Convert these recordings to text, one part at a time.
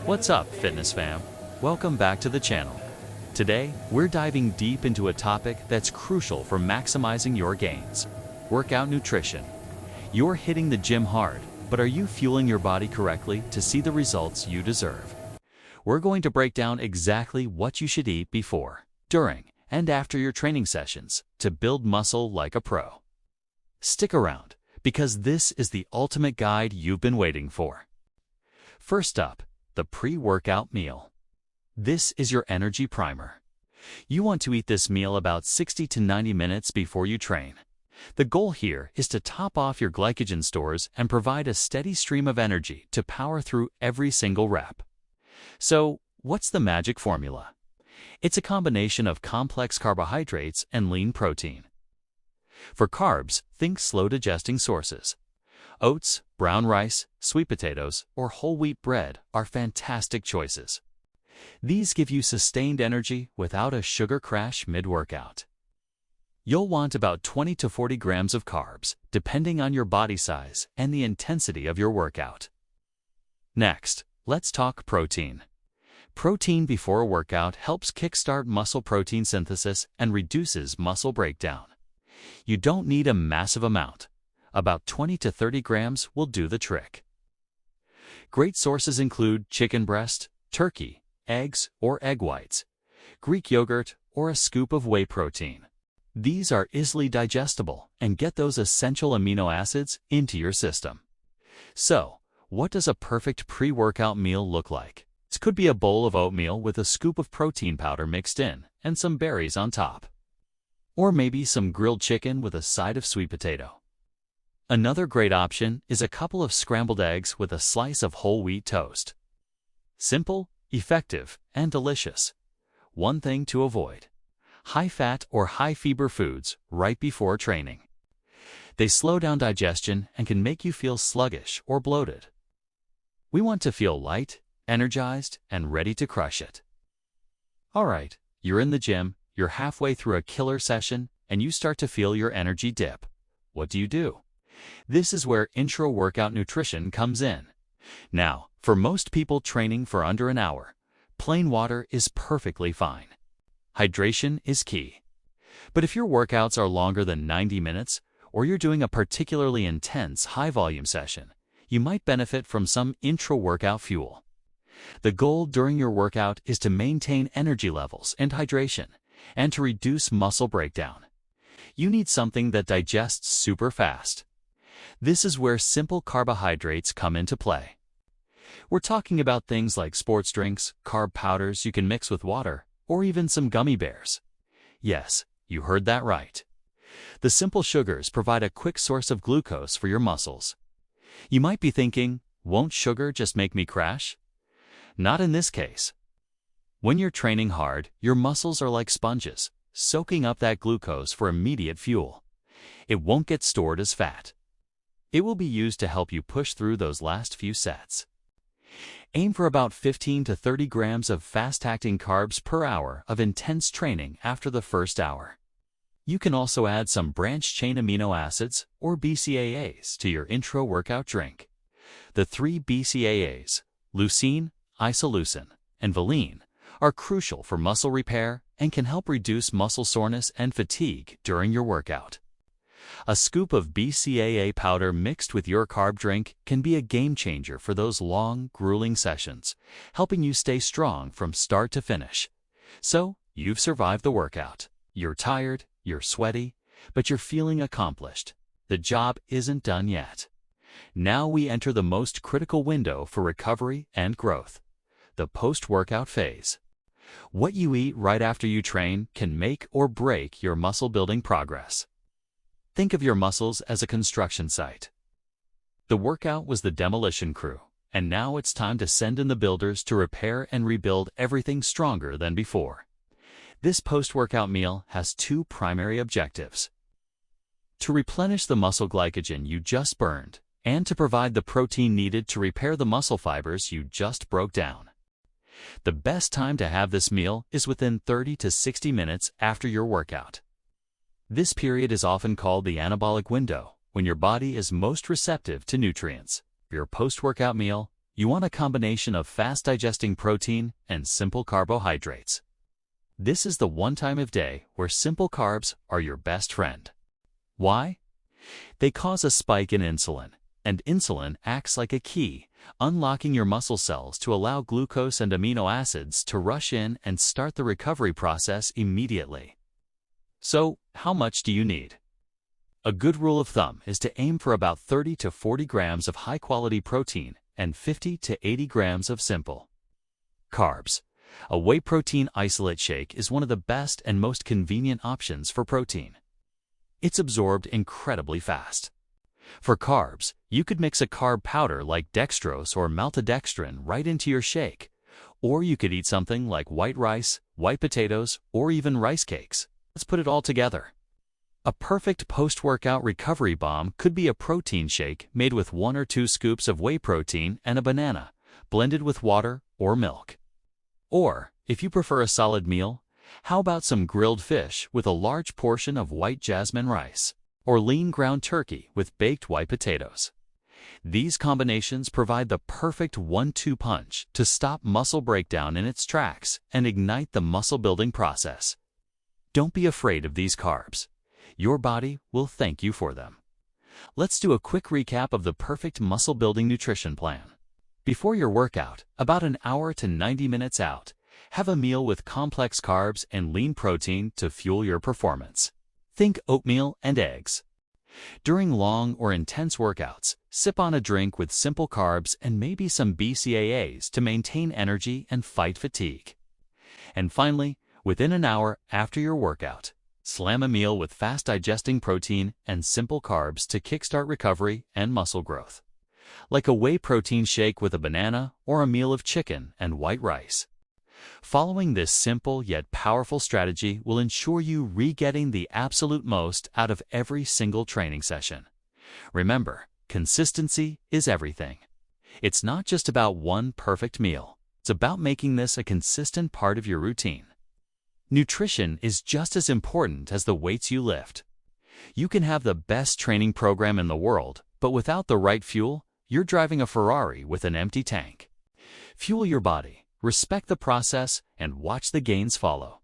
What's up, fitness fam? Welcome back to the channel. Today, we're diving deep into a topic that's crucial for maximizing your gains: workout nutrition. You're hitting the gym hard, but are you fueling your body correctly to see the results you deserve? We're going to break down exactly what you should eat before, during, and after your training sessions to build muscle like a pro. Stick around, because this is the ultimate guide you've been waiting for. First up, the pre-workout meal. This is your energy primer. You want to eat this meal about 60 to 90 minutes before you train. The goal here is to top off your glycogen stores and provide a steady stream of energy to power through every single rep. So, what's the magic formula? It's a combination of complex carbohydrates and lean protein. For carbs, think slow-digesting sources. Oats, brown rice, sweet potatoes, or whole wheat bread are fantastic choices. These give you sustained energy without a sugar crash mid-workout. You'll want about 20 to 40 grams of carbs, depending on your body size and the intensity of your workout. Next, let's talk protein. Protein before a workout helps kickstart muscle protein synthesis and reduces muscle breakdown. You don't need a massive amount. About 20 to 30 grams will do the trick. Great sources include chicken breast, turkey, eggs or egg whites, Greek yogurt, or a scoop of whey protein. These are easily digestible and get those essential amino acids into your system. So, what does a perfect pre-workout meal look like? It could be a bowl of oatmeal with a scoop of protein powder mixed in and some berries on top. Or maybe some grilled chicken with a side of sweet potato. Another great option is a couple of scrambled eggs with a slice of whole wheat toast. Simple, effective, and delicious. One thing to avoid: high-fat or high-fiber foods right before training. They slow down digestion and can make you feel sluggish or bloated. We want to feel light, energized, and ready to crush it. All right, you're in the gym, you're halfway through a killer session, and you start to feel your energy dip. What do? This is where intra-workout nutrition comes in. Now, for most people training for under an hour, plain water is perfectly fine. Hydration is key. But if your workouts are longer than 90 minutes, or you're doing a particularly intense high-volume session, you might benefit from some intra-workout fuel. The goal during your workout is to maintain energy levels and hydration, and to reduce muscle breakdown. You need something that digests super fast. This is where simple carbohydrates come into play. We're talking about things like sports drinks, carb powders you can mix with water, or even some gummy bears. Yes, you heard that right. The simple sugars provide a quick source of glucose for your muscles. You might be thinking, won't sugar just make me crash? Not in this case. When you're training hard, your muscles are like sponges, soaking up that glucose for immediate fuel. It won't get stored as fat. It will be used to help you push through those last few sets. Aim for about 15 to 30 grams of fast-acting carbs per hour of intense training after the first hour. You can also add some branched-chain amino acids, or BCAAs, to your intra-workout drink. The three BCAAs, leucine, isoleucine, and valine, are crucial for muscle repair and can help reduce muscle soreness and fatigue during your workout. A scoop of BCAA powder mixed with your carb drink can be a game changer for those long, grueling sessions, helping you stay strong from start to finish. So, you've survived the workout. You're tired, you're sweaty, but you're feeling accomplished. The job isn't done yet. Now we enter the most critical window for recovery and growth: the post-workout phase. What you eat right after you train can make or break your muscle-building progress. Think of your muscles as a construction site. The workout was the demolition crew, and now it's time to send in the builders to repair and rebuild everything stronger than before. This post-workout meal has two primary objectives: to replenish the muscle glycogen you just burned, and to provide the protein needed to repair the muscle fibers you just broke down. The best time to have this meal is within 30 to 60 minutes after your workout. This period is often called the anabolic window, when your body is most receptive to nutrients. Your post-workout meal You want a combination of fast-digesting protein and simple carbohydrates. This is the one time of day where simple carbs are your best friend. Why? They cause a spike in insulin, and insulin acts like a key, unlocking your muscle cells to allow glucose and amino acids to rush in and start the recovery process immediately. So, how much do you need? A good rule of thumb is to aim for about 30 to 40 grams of high-quality protein and 50 to 80 grams of simple carbs. A whey protein isolate shake is one of the best and most convenient options for protein. It's absorbed incredibly fast. For carbs, you could mix a carb powder like dextrose or maltodextrin right into your shake, or you could eat something like white rice, white potatoes, or even rice cakes. Let's put it all together. A perfect post-workout recovery bomb could be a protein shake made with 1 or 2 scoops of whey protein and a banana, blended with water or milk. Or, if you prefer a solid meal, how about some grilled fish with a large portion of white jasmine rice, or lean ground turkey with baked white potatoes? These combinations provide the perfect 1-2 punch to stop muscle breakdown in its tracks and ignite the muscle-building process. Don't be afraid of these carbs. Your body will thank you for them. Let's do a quick recap of the perfect muscle-building nutrition plan. Before your workout, about an hour to 90 minutes out, have a meal with complex carbs and lean protein to fuel your performance. Think oatmeal and eggs. During long or intense workouts, sip on a drink with simple carbs and maybe some BCAAs to maintain energy and fight fatigue. And finally, within an hour after your workout, slam a meal with fast-digesting protein and simple carbs to kickstart recovery and muscle growth, like a whey protein shake with a banana or a meal of chicken and white rice. Following this simple yet powerful strategy will ensure you re-getting the absolute most out of every single training session. Remember, consistency is everything. It's not just about one perfect meal. It's about making this a consistent part of your routine. Nutrition is just as important as the weights you lift. You can have the best training program in the world, but without the right fuel, you're driving a Ferrari with an empty tank. Fuel your body, respect the process, and watch the gains follow.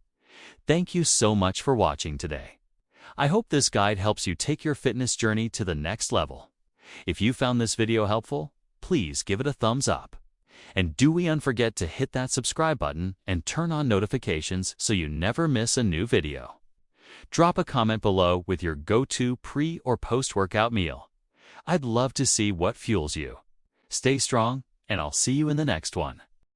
Thank you so much for watching today. I hope this guide helps you take your fitness journey to the next level. If you found this video helpful, please give it a thumbs up. And do we unforget to hit that subscribe button and turn on notifications so you never miss a new video. Drop a comment below with your go-to pre- or post-workout meal. I'd love to see what fuels you. Stay strong, and I'll see you in the next one.